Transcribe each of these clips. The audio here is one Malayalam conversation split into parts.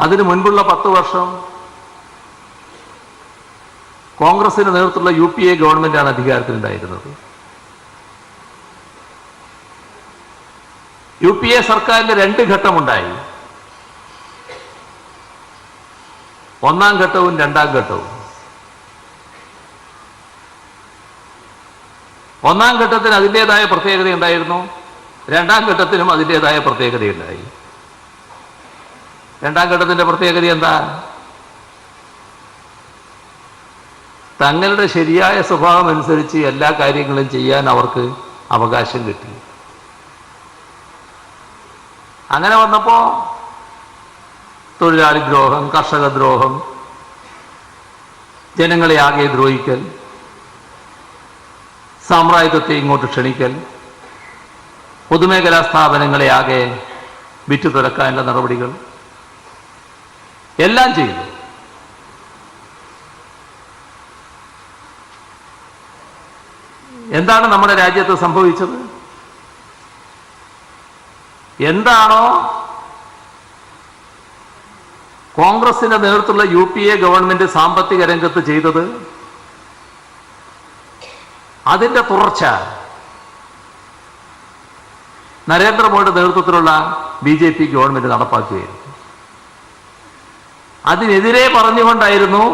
അതിനു മുൻപുള്ള 10 വർഷം കോൺഗ്രസിന് നേതൃത്വമുള്ള UPA ഗവൺമെന്റാണ് അധികാരത്തിലുണ്ടായിരുന്നത്. UPA സർക്കാരിന്റെ 2 ഘട്ടമുണ്ടായി. ഒന്നാം ഘട്ടവും രണ്ടാം ഘട്ടവും. ഒന്നാം ഘട്ടത്തിന് അതിൻ്റെതായ പ്രത്യേകതയുണ്ടായിരുന്നു, രണ്ടാം ഘട്ടത്തിനും അതിൻ്റെതായ പ്രത്യേകതയുണ്ടായി. രണ്ടാം ഘട്ടത്തിന്റെ പ്രത്യേകത എന്താ? തങ്ങളുടെ ശരിയായ സ്വഭാവം അനുസരിച്ച് എല്ലാ കാര്യങ്ങളും ചെയ്യാൻ അവർക്ക് അവകാശം കിട്ടി. അങ്ങനെ വന്നപ്പോ തൊഴിലാളി ദ്രോഹം, കർഷക ദ്രോഹം, ജനങ്ങളെ ആകെ ദ്രോഹിക്കൽ, സാമ്രാജ്യത്വത്തെ ഇങ്ങോട്ട് ക്ഷണിക്കൽ, പൊതുമേഖലാ സ്ഥാപനങ്ങളെ ആകെ വിറ്റു തുറക്കാനുള്ള നടപടികൾ എല്ലാം ചെയ്തു. എന്താണ് നമ്മുടെ രാജ്യത്ത് സംഭവിച്ചത്? എന്താണോ കോൺഗ്രസിന്റെ നേതൃത്വത്തിലുള്ള UPA ഗവൺമെന്റ് സാമ്പത്തിക രംഗത്ത് ചെയ്തത്, അതിന്റെ തുടർച്ച നരേന്ദ്രമോദിയുടെ നേതൃത്വത്തിലുള്ള BJP ഗവൺമെന്റ് നടപ്പാക്കുകയായിരുന്നു. അതിനെതിരെ പറഞ്ഞുകൊണ്ടായിരുന്നു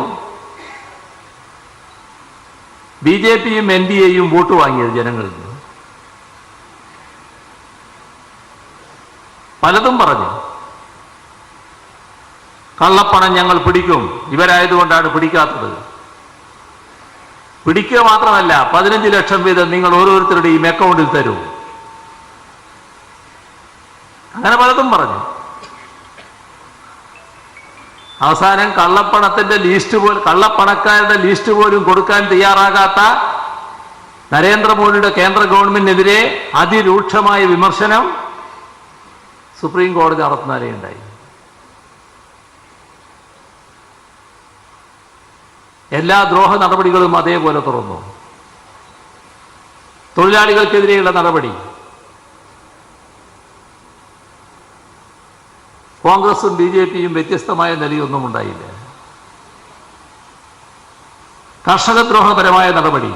BJPയും NDAയും വോട്ട് വാങ്ങിയത് ജനങ്ങളിൽ നിന്ന്. പലതും പറഞ്ഞു. കള്ളപ്പണം ഞങ്ങൾ പിടിക്കും, ഇവരായതുകൊണ്ടാണ് പിടിക്കാത്തത്. പിടിക്കുക മാത്രമല്ല, 15 ലക്ഷം വീതം നിങ്ങൾ ഓരോരുത്തരുടെയും അക്കൗണ്ടിൽ തരൂ, അങ്ങനെ പലതും പറഞ്ഞു. അവസാനം കള്ളപ്പണത്തിന്റെ ലിസ്റ്റ് പോലും, കള്ളപ്പണക്കാരുടെ ലിസ്റ്റ് പോലും കൊടുക്കാൻ തയ്യാറാകാത്ത നരേന്ദ്രമോദിയുടെ കേന്ദ്ര ഗവൺമെന്റിനെതിരെ അതിരൂക്ഷമായ വിമർശനം സുപ്രീം കോടതി നടത്തുന്നവരെ ഉണ്ടായി. എല്ലാ ദ്രോഹ നടപടികളും അതേപോലെ തുറന്നു. തൊഴിലാളികൾക്കെതിരെയുള്ള നടപടി കോൺഗ്രസും BJPയും വ്യത്യസ്തമായ നിലയൊന്നും ഉണ്ടായില്ല. കർഷകദ്രോഹപരമായ നടപടി,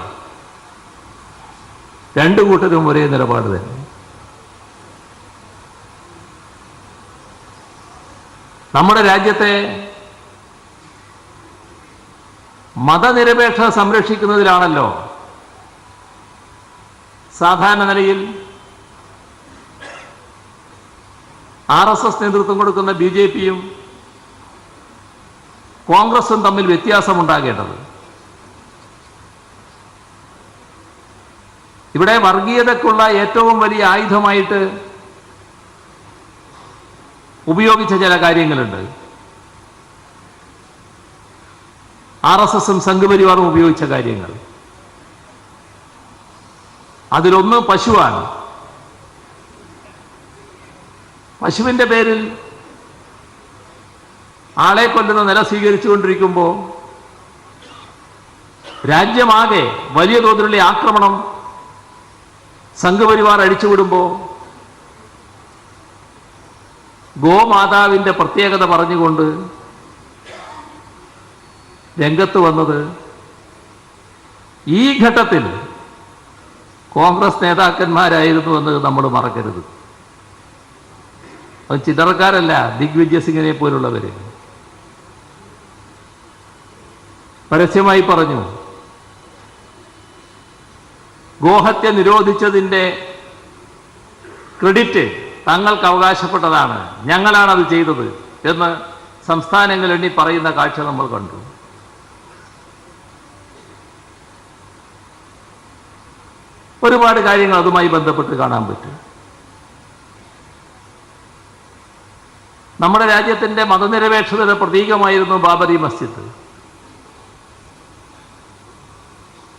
രണ്ടു കൂട്ടരും ഒരേ നിലപാട് തന്നെ. നമ്മുടെ രാജ്യത്തെ മതനിരപേക്ഷത സംരക്ഷിക്കുന്നതിലാണല്ലോ സാധാരണ നിലയിൽ RSS നേതൃത്വം കൊടുക്കുന്ന BJPയും കോൺഗ്രസും തമ്മിൽ വ്യത്യാസമുണ്ടാകേണ്ടത്. ഇവിടെ വർഗീയതയ്ക്കുള്ള ഏറ്റവും വലിയ ആയുധമായിട്ട് ഉപയോഗിച്ച ചില കാര്യങ്ങളുണ്ട്. RSSും സംഘപരിവാറും ഉപയോഗിച്ച കാര്യങ്ങൾ. അതിലൊന്ന് പശുവാണ്. പശുവിൻ്റെ പേരിൽ ആളെ കൊല്ലുന്ന നില സ്വീകരിച്ചുകൊണ്ടിരിക്കുമ്പോൾ രാജ്യമാകെ വലിയ തോതിലുള്ള ആക്രമണം സംഘപരിവാർ അഴിച്ചുവിടുമ്പോൾ ഗോമാതാവിൻ്റെ പ്രത്യേകത പറഞ്ഞുകൊണ്ട് രംഗത്ത് വന്നത് ഈ ഘട്ടത്തിൽ കോൺഗ്രസ് നേതാക്കന്മാരായിരുന്നുവെന്ന് നമ്മൾ മറക്കരുത്. അത് ചില്ലറക്കാരല്ല, ദിഗ്വിജയ് സിംഗിനെ പോലുള്ളവര് പരസ്യമായി പറഞ്ഞു, ഗോഹത്യ നിരോധിച്ചതിൻ്റെ ക്രെഡിറ്റ് തങ്ങൾക്ക് അവകാശപ്പെട്ടതാണ്, ഞങ്ങളാണത് ചെയ്തത് എന്ന് സംസ്ഥാനങ്ങൾ എണ്ണി പറയുന്ന കാഴ്ച നമ്മൾ കണ്ടു. ഒരുപാട് കാര്യങ്ങൾ അതുമായി ബന്ധപ്പെട്ട് കാണാൻ പറ്റും. നമ്മുടെ രാജ്യത്തിൻ്റെ മതനിരപേക്ഷതയുടെ പ്രതീകമായിരുന്നു ബാബരി മസ്ജിദ്.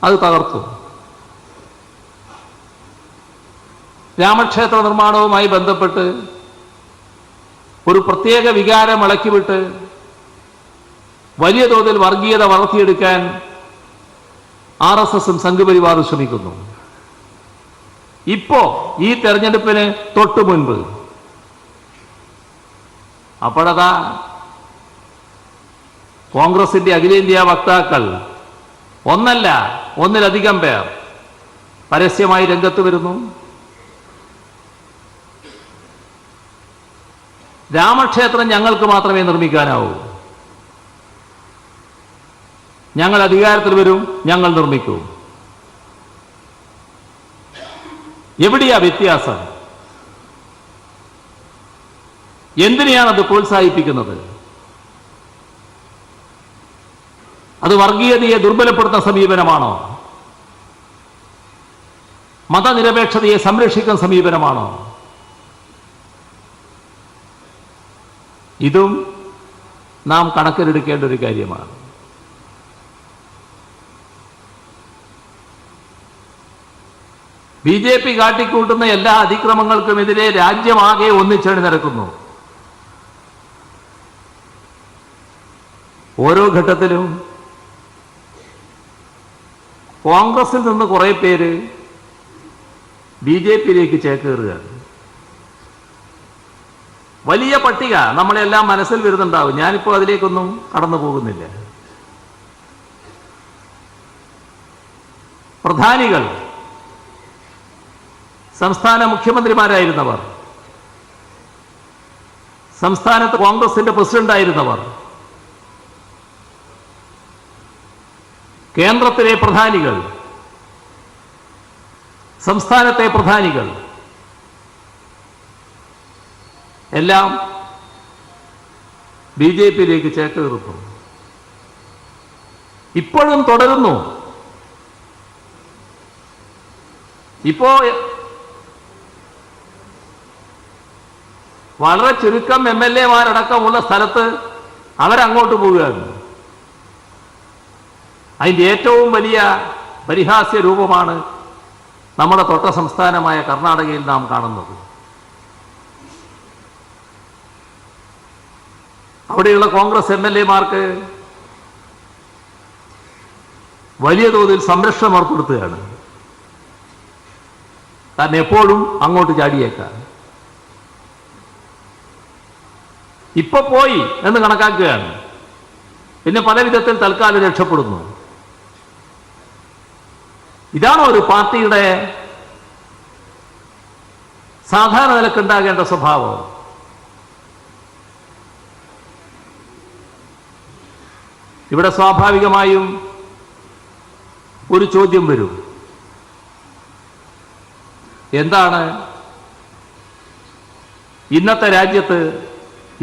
അത് തകർത്തു. രാമക്ഷേത്ര നിർമ്മാണവുമായി ബന്ധപ്പെട്ട് ഒരു പ്രത്യേക വികാരം ഇളക്കിവിട്ട് വലിയ തോതിൽ വർഗീയത വളർത്തിയെടുക്കാൻ RSSും സംഘപരിവാറും ശ്രമിക്കുന്നു. ഇപ്പോ ഈ തെരഞ്ഞെടുപ്പിന് തൊട്ടു മുൻപ് അപ്പോഴതാ കോൺഗ്രസിന്റെ അഖിലേന്ത്യാ വക്താക്കൾ ഒന്നല്ല ഒന്നിലധികം പേർ പരസ്യമായി രംഗത്ത് വരുന്നു. രാമക്ഷേത്രം ഞങ്ങൾക്ക് മാത്രമേ നിർമ്മിക്കാനാവൂ, ഞങ്ങൾ അധികാരത്തിൽ വരും, ഞങ്ങൾ നിർമ്മിക്കും. എവിടെയാ വ്യത്യാസം? എന്തിനെയാണത് പ്രോത്സാഹിപ്പിക്കുന്നത്? അത് വർഗീയതയെ ദുർബലപ്പെടുത്തുന്ന സമീപനമാണോ? മതനിരപേക്ഷതയെ സംരക്ഷിക്കുന്ന സമീപനമാണോ? ഇതും നാം കണക്കിലെടുക്കേണ്ട ഒരു കാര്യമാണ്. BJP കാട്ടിക്കൂട്ടുന്ന എല്ലാ അതിക്രമങ്ങൾക്കുമെതിരെ രാജ്യമാകെ ഒന്നിച്ചെഴുന്നേൽക്കുന്നു. ഓരോ ഘട്ടത്തിലും കോൺഗ്രസിൽ നിന്ന് കുറെ പേര് BJPയിലേക്ക് ചേക്കേറുകയാണ്. വലിയ പട്ടിക നമ്മളെല്ലാം മനസ്സിൽ വരുന്നുണ്ടാവും. ഞാനിപ്പോൾ അതിലേക്കൊന്നും കടന്നു പോകുന്നില്ല. പ്രധാനികൾ, സംസ്ഥാന മുഖ്യമന്ത്രിമാരായിരുന്നവർ, സംസ്ഥാനത്ത് കോൺഗ്രസിന്റെ പ്രസിഡന്റായിരുന്നവർ, കേന്ദ്രത്തിലെ പ്രധാനികൾ, സംസ്ഥാനത്തെ പ്രധാനികൾ എല്ലാം BJPയിലേക്ക് ചേക്കേറുന്നു. ഇപ്പോഴും തുടരുന്നു. ഇപ്പോ വളരെ ചുരുക്കം MLA-മാരടക്കമുള്ള സ്ഥലത്ത് അവരങ്ങോട്ട് പോവുകയാണ്. അതിൻ്റെ ഏറ്റവും വലിയ പരിഹാസ്യ രൂപമാണ് നമ്മുടെ തൊട്ട സംസ്ഥാനമായ കർണാടകയിൽ നാം കാണുന്നത്. അവിടെയുള്ള കോൺഗ്രസ് MLA-മാർക്ക് വലിയ തോതിൽ സംരക്ഷണം ഏർപ്പെടുത്തുകയാണ്. കാരണം എപ്പോഴും അങ്ങോട്ട് ചാടിയേക്കാം. ഇപ്പൊ പോയി എന്ന് കണക്കാക്കുകയാണ്. പിന്നെ പല വിധത്തിൽ തൽക്കാലം രക്ഷപ്പെടുന്നു. ഇതാണോ ഒരു പാർട്ടിയുടെ സാധാരണ നിലക്കുണ്ടാകേണ്ട സ്വഭാവം? ഇവിടെ സ്വാഭാവികമായും ഒരു ചോദ്യം വരും. എന്താണ് ഇന്നത്തെ രാജ്യത്ത്,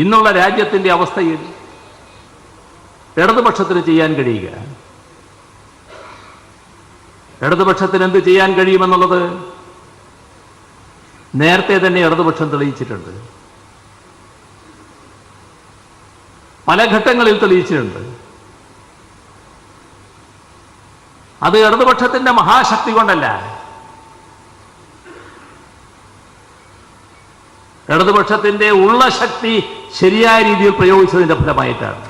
ഇന്നുള്ള രാജ്യത്തിന്റെ അവസ്ഥയിൽ ഇടതുപക്ഷത്തിന് ചെയ്യാൻ കഴിയുക? ഇടതുപക്ഷത്തിന് എന്ത് ചെയ്യാൻ കഴിയുമെന്നുള്ളത് നേരത്തെ തന്നെ ഇടതുപക്ഷം തെളിയിച്ചിട്ടുണ്ട്. പല ഘട്ടങ്ങളിൽ തെളിയിച്ചിട്ടുണ്ട്. അത് ഇടതുപക്ഷത്തിന്റെ മഹാശക്തി കൊണ്ടല്ല, ഇടതുപക്ഷത്തിന്റെ ഉള്ള ശക്തി ശരിയായ രീതിയിൽ പ്രയോഗിച്ചതിന്റെ ഫലമായിട്ടാണ്.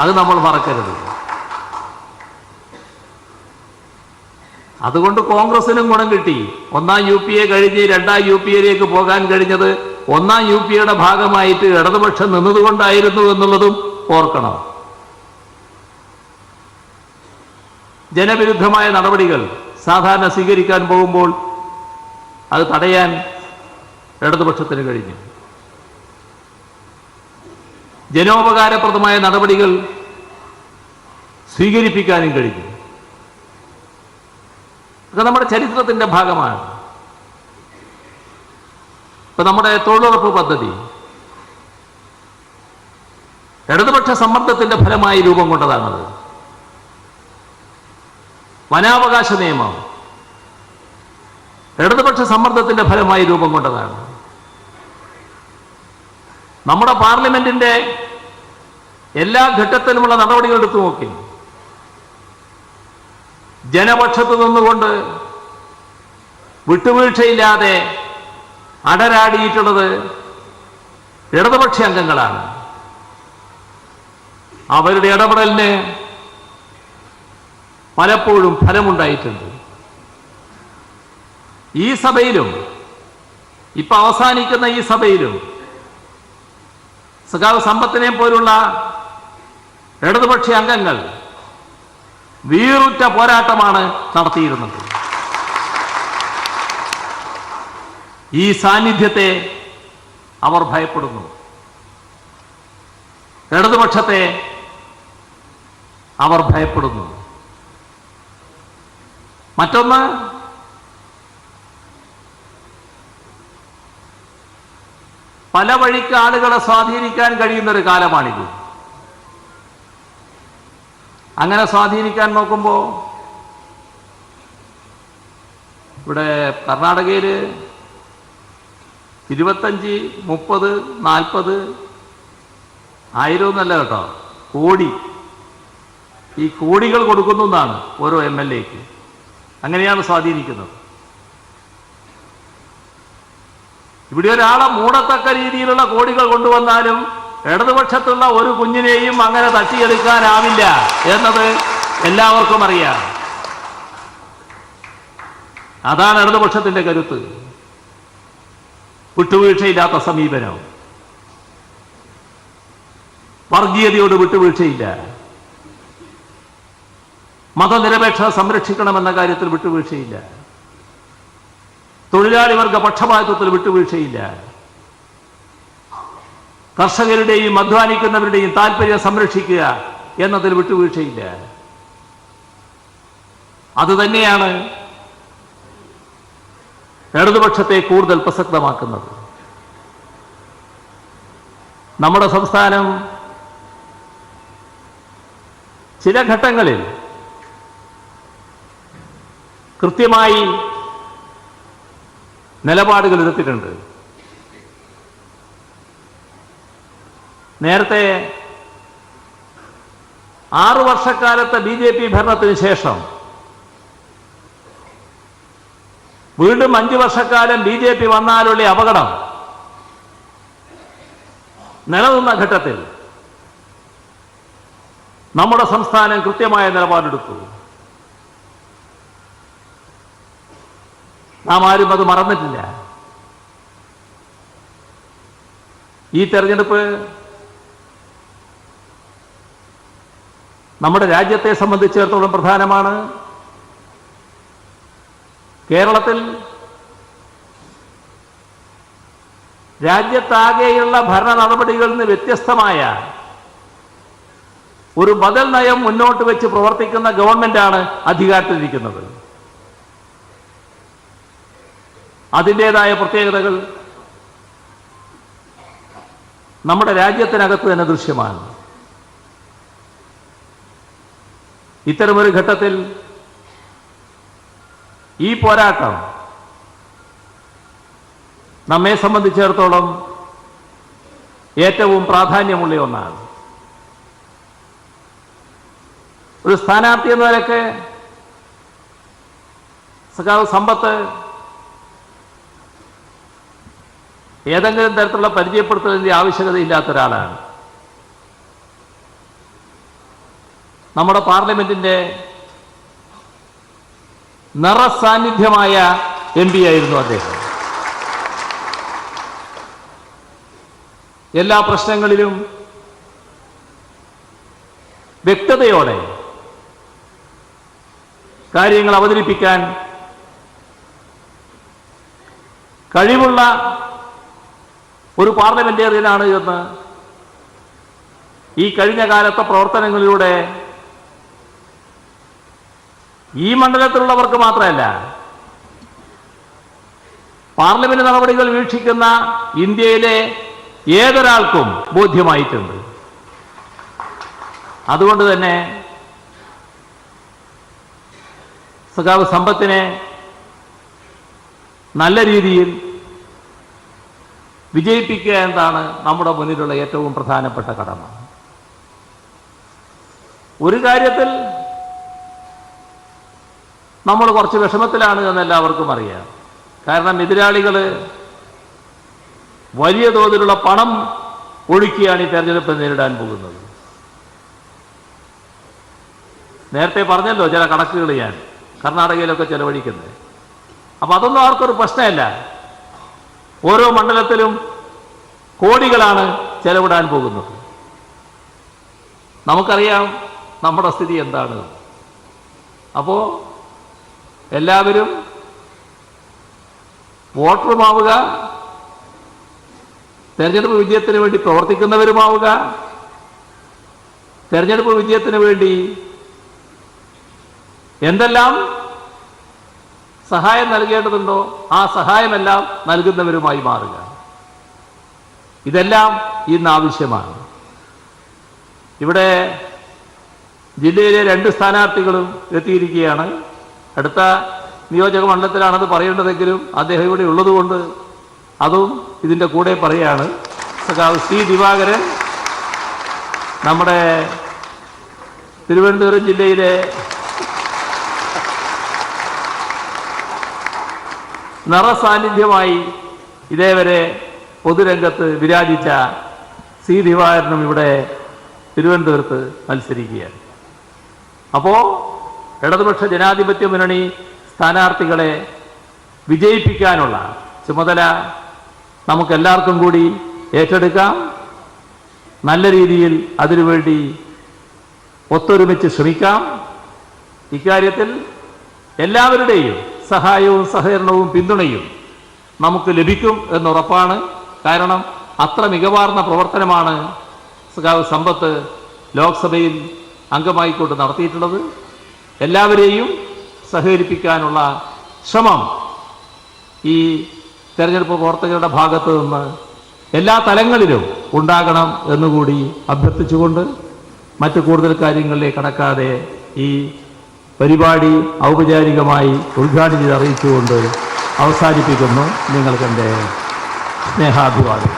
അത് നമ്മൾ മറക്കരുത്. അതുകൊണ്ട് കോൺഗ്രസിനും ഗുണം കിട്ടി. ഒന്നാം UPA കഴിഞ്ഞ് രണ്ടാം UPAയിലേക്ക് പോകാൻ കഴിഞ്ഞത് ഒന്നാം UPAയുടെ ഭാഗമായിട്ട് ഇടതുപക്ഷം നിന്നതുകൊണ്ടായിരുന്നു എന്നുള്ളതും ഓർക്കണം. ജനവിരുദ്ധമായ നടപടികൾ സാധാരണ സ്വീകരിക്കാൻ പോകുമ്പോൾ അത് തടയാൻ ഇടതുപക്ഷത്തിന് കഴിഞ്ഞു. ജനോപകാരപ്രദമായ നടപടികൾ സ്വീകരിപ്പിക്കാനും കഴിഞ്ഞു. അത് നമ്മുടെ ചരിത്രത്തിന്റെ ഭാഗമാണ്. ഇപ്പൊ നമ്മുടെ തൊഴിലുറപ്പ് പദ്ധതി ഇടതുപക്ഷ സമ്മർദ്ദത്തിന്റെ ഫലമായി രൂപം കൊണ്ടതാണത്. വനാവകാശ നിയമം ഇടതുപക്ഷ സമ്മർദ്ദത്തിന്റെ ഫലമായി രൂപം കൊണ്ടതാണ്. നമ്മുടെ പാർലമെന്റിന്റെ എല്ലാ ഘട്ടത്തിലുമുള്ള നടപടികൾ എടുത്തു നോക്കി ജനപക്ഷത്ത് നിന്നുകൊണ്ട് വിട്ടുവീഴ്ചയില്ലാതെ അടരാടിയിട്ടുള്ളത് ഇടതുപക്ഷ അംഗങ്ങളാണ്. അവരുടെ ഇടപെടലിന് പലപ്പോഴും ഫലമുണ്ടായിട്ടുണ്ട്. ഈ സഭയിലും ഇപ്പൊ അവസാനിക്കുന്ന ഈ സഭയിലും സഖാവ് സമ്പത്തിനെ പോലുള്ള ഇടതുപക്ഷ അംഗങ്ങൾ വീറുറ്റ പോരാട്ടമാണ് നടത്തിയിരുന്നത്. ഈ സാന്നിധ്യത്തെ അവർ ഭയപ്പെടുന്നു. ഇടതുപക്ഷത്തെ അവർ ഭയപ്പെടുന്നു. മറ്റൊന്ന്, പല വഴിക്ക് ആളുകളെ സ്വാധീനിക്കാൻ കഴിയുന്നൊരു കാലമാണിത്. അങ്ങനെ സ്വാധീനിക്കാൻ നോക്കുമ്പോൾ ഇവിടെ കർണാടകയിൽ 25, 30, 40 ആയിരമൊന്നല്ല കേട്ടോ, കോടി. ഈ കോടികൾ കൊടുക്കുന്നു എന്നാണ് ഓരോ MLAക്ക്. അങ്ങനെയാണ് സ്വാധീനിക്കുന്നത്. ഇവിടെ ഒരാളെ മൂടത്തക്ക രീതിയിലുള്ള കോടികൾ കൊണ്ടുവന്നാലും ഇടതുപക്ഷത്തുള്ള ഒരു കുഞ്ഞിനെയും അങ്ങനെ തട്ടിയെടുക്കാനാവില്ല എന്നത് എല്ലാവർക്കും അറിയാം. അതാണ് ഇടതുപക്ഷത്തിന്റെ കരുത്ത്. വിട്ടുവീഴ്ചയില്ലാത്ത സമീപനം, വർഗീയതയോട് വിട്ടുവീഴ്ചയില്ല, മതനിരപേക്ഷത സംരക്ഷിക്കണമെന്ന കാര്യത്തിൽ വിട്ടുവീഴ്ചയില്ല, തൊഴിലാളി വർഗ പക്ഷപാതിത്വത്തിൽ വിട്ടുവീഴ്ചയില്ല, കർഷകരുടെയും അധ്വാനിക്കുന്നവരുടെയും താല്പര്യം സംരക്ഷിക്കുക എന്നതിൽ വിട്ടുവീഴ്ചയില്ല. അതുതന്നെയാണ് ഇടതുപക്ഷത്തെ കൂടുതൽ പ്രസക്തമാക്കുന്നത്. നമ്മുടെ സംസ്ഥാനം ചില ഘട്ടങ്ങളിൽ കൃത്യമായി നിലപാടുകൾ എടുത്തിട്ടുണ്ട്. നേരത്തെ 6 വർഷക്കാലത്തെ BJP ഭരണത്തിന് ശേഷം വീണ്ടും 5 വർഷക്കാലം BJP വന്നാലുള്ള അപകടം നിലനിന്ന ഘട്ടത്തിൽ നമ്മുടെ സംസ്ഥാനം കൃത്യമായ നിലപാടെടുത്തു. നാം ആരും അത് മറന്നിട്ടില്ല. ഈ തെരഞ്ഞെടുപ്പ് നമ്മുടെ രാജ്യത്തെ സംബന്ധിച്ചിടത്തോളം പ്രധാനമാണ്. കേരളത്തിൽ രാജ്യത്താകെയുള്ള ഭരണ നടപടികളിൽ നിന്ന് വ്യത്യസ്തമായ ഒരു ബദൽ നയം മുന്നോട്ട് വെച്ച് പ്രവർത്തിക്കുന്ന ഗവൺമെന്റാണ് അധികാരത്തിലിരിക്കുന്നത്. അതിൻ്റെതായ പ്രത്യേകതകൾ നമ്മുടെ രാജ്യത്തിനകത്ത് തന്നെ ദൃശ്യമാണ്. ഇത്തരമൊരു ഘട്ടത്തിൽ ഈ പോരാട്ടം നമ്മെ സംബന്ധിച്ചിടത്തോളം ഏറ്റവും പ്രാധാന്യമുള്ള ഒന്നാണ്. ഒരു സ്ഥാനാർത്ഥി എന്ന നിലയ്ക്ക് സഖാവ് സമ്പത്ത് ഏതെങ്കിലും തരത്തിലുള്ള പരിചയപ്പെടുത്തലിന്റെ ആവശ്യകതയില്ലാത്ത ഒരാളാണ്. നമ്മുടെ പാർലമെന്റിന്റെ നിറസാന്നിധ്യമായ MP ആയിരുന്നു അദ്ദേഹം. എല്ലാ പ്രശ്നങ്ങളിലും വ്യക്തതയോടെ കാര്യങ്ങൾ അവതരിപ്പിക്കാൻ കഴിവുള്ള ഒരു പാർലമെന്റേറിയനാണ് എന്ന് ഈ കഴിഞ്ഞ കാലത്തെ പ്രവർത്തനങ്ങളിലൂടെ ഈ മണ്ഡലത്തിലുള്ളവർക്ക് മാത്രമല്ല, പാർലമെന്റ് നടപടികൾ വീക്ഷിക്കുന്ന ഇന്ത്യയിലെ ഏതൊരാൾക്കും ബോധ്യമായിട്ടുണ്ട്. അതുകൊണ്ട് തന്നെ സഖാവ് സമ്പത്തിനെ നല്ല രീതിയിൽ വിജയിപ്പിക്കുക എന്നതാണ് നമ്മുടെ മുന്നിലുള്ള ഏറ്റവും പ്രധാനപ്പെട്ട കടമ. ഒരു കാര്യത്തിൽ നമ്മൾ കുറച്ച് വിഷമത്തിലാണ് എന്ന് എല്ലാവർക്കും അറിയാം. കാരണം എതിരാളികൾ വലിയ തോതിലുള്ള പണം ഒഴുക്കിയാണ് ഈ തെരഞ്ഞെടുപ്പ് നേരിടാൻ പോകുന്നത്. നേരത്തെ പറഞ്ഞല്ലോ ചില കണക്കുകൾ ഞാൻ കർണാടകയിലൊക്കെ ചെലവഴിക്കുന്നത്. അപ്പം അതൊന്നും ആർക്കൊരു പ്രശ്നമല്ല. ഓരോ മണ്ഡലത്തിലും കോടികളാണ് ചെലവിടാൻ പോകുന്നത്. നമുക്കറിയാം നമ്മുടെ സ്ഥിതി എന്താണ്. അപ്പോൾ എല്ലാവരും വോട്ടറുമാവുക, തെരഞ്ഞെടുപ്പ് വിജയത്തിന് വേണ്ടി പ്രവർത്തിക്കുന്നവരുമാവുക, തെരഞ്ഞെടുപ്പ് വിജയത്തിന് വേണ്ടി എന്തെല്ലാം സഹായം നൽകേണ്ടതുണ്ടോ ആ സഹായമെല്ലാം നൽകുന്നവരുമായി മാറുക. ഇതെല്ലാം ഇന്ന് ആവശ്യമാണ്. ഇവിടെ ജില്ലയിലെ 2 സ്ഥാനാർത്ഥികളും എത്തിയിരിക്കുകയാണ്. അടുത്ത നിയോജക മണ്ഡലത്തിലാണത് പറയേണ്ടതെങ്കിലും അദ്ദേഹം ഇവിടെ ഉള്ളതുകൊണ്ട് അതും ഇതിൻ്റെ കൂടെ പറയുകയാണ്. സഖാവ് സി ദിവാകരൻ നമ്മുടെ തിരുവനന്തപുരം ജില്ലയിലെ നിറസാന്നിധ്യമായി ഇതേവരെ പൊതുരംഗത്ത് വിരാജിച്ച സി ദിവാകരനും ഇവിടെ തിരുവനന്തപുരത്ത് മത്സരിക്കുകയാണ്. അപ്പോൾ ഇടതുപക്ഷ ജനാധിപത്യ മുന്നണി സ്ഥാനാർത്ഥികളെ വിജയിപ്പിക്കാനുള്ള ചുമതല നമുക്കെല്ലാവർക്കും കൂടി ഏറ്റെടുക്കാം. നല്ല രീതിയിൽ അതിനുവേണ്ടി ഒത്തൊരുമിച്ച് ശ്രമിക്കാം. ഇക്കാര്യത്തിൽ എല്ലാവരുടെയും സഹായവും സഹകരണവും പിന്തുണയും നമുക്ക് ലഭിക്കും എന്നുറപ്പാണ്. കാരണം അത്ര മികവാർന്ന പ്രവർത്തനമാണ് സഖാവ് സമ്പത്ത് ലോക്സഭയിൽ അംഗമായിക്കൊണ്ട് നടത്തിയിട്ടുള്ളത്. എല്ലാവരെയും സഹകരിപ്പിക്കാനുള്ള ശ്രമം ഈ തെരഞ്ഞെടുപ്പ് പ്രവർത്തകരുടെ ഭാഗത്ത് നിന്ന് എല്ലാ തലങ്ങളിലും ഉണ്ടാകണം എന്നുകൂടി അഭ്യർത്ഥിച്ചുകൊണ്ട് മറ്റു കൂടുതൽ കാര്യങ്ങളിലേക്ക് കടക്കാതെ ഈ പരിപാടി ഔപചാരികമായി ഉദ്ഘാടനം ചെയ്ത് അറിയിച്ചുകൊണ്ട് അവസാനിപ്പിക്കുന്നു. നിങ്ങൾക്കെൻ്റെ സ്നേഹാഭിവാദം.